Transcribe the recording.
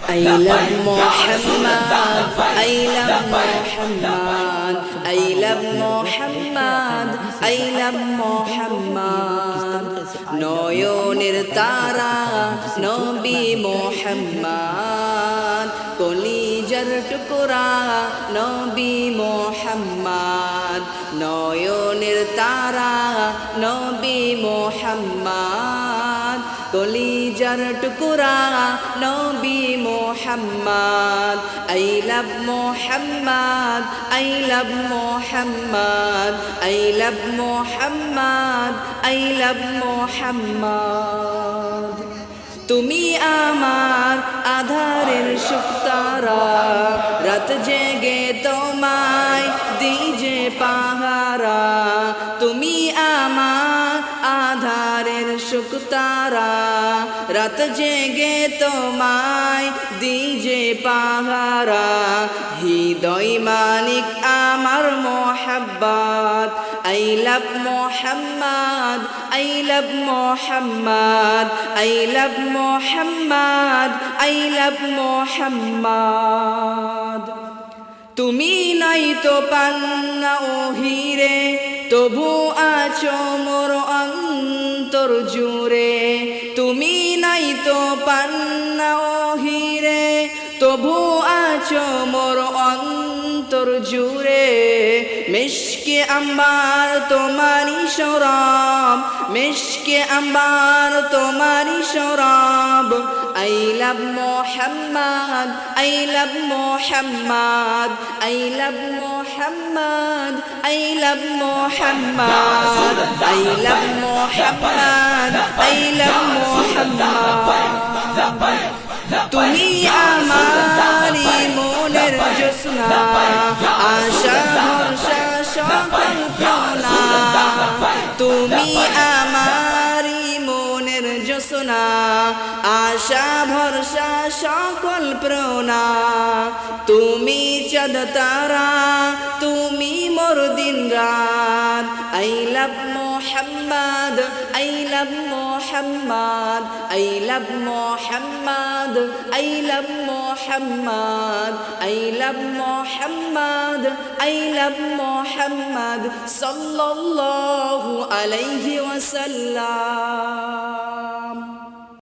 I love Muhammad, I love Muhammad, I love Muhammad, I love Muhammad. নয়নের তারা নবী মুহাম্মদ, কলিজার টুকরা নবী মুহাম্মদ। নয়নের তারা নবী মুহাম্মদ, কলিজার টুকরা নবী Muhammad. I love Muhammad, I love Muhammad, I love Muhammad, I love Muhammad. তুমি আমার আধারের সুক্তারা, রাত জেগে তোমায় দিজে পাহারা। তুমি আমার আধারের সুক্তারা, রাত জেগে তোমায় দিজে পাহারা। হৃদয় মালিক আমার মোহাব্বত, I love Muhammad, I love Muhammad, I love Muhammad, I love Muhammad. তুমি নাই তো পান্না ও হিরে, তবু আছো মোর অন্তর জুড়ে। তুমি নাই তো পান্না ও হিরে, তবু আছো মোর অন্তর জুড়ে। মিশকে আম্বার তোমারি শরাব, মিশকে আম্বার তোমারি শরাব। I love Muhammad, I love Muhammad, I love Muhammad, I love Muhammad, I love Muhammad, I love Muhammad. তুমি আমারি মনের জোছনা, আশা ভরসা সকল প্রাণা। তুমি আমারি মনের জোছনা, আশা ভরসা সকল প্রাণা। তুমি চাঁদ তারা, তুমি মোর দিন রাত। I love Muhammad, I love Muhammad, I love Muhammad, I love Muhammad, I love Muhammad, I love Muhammad sallallahu alayhi wa sallam.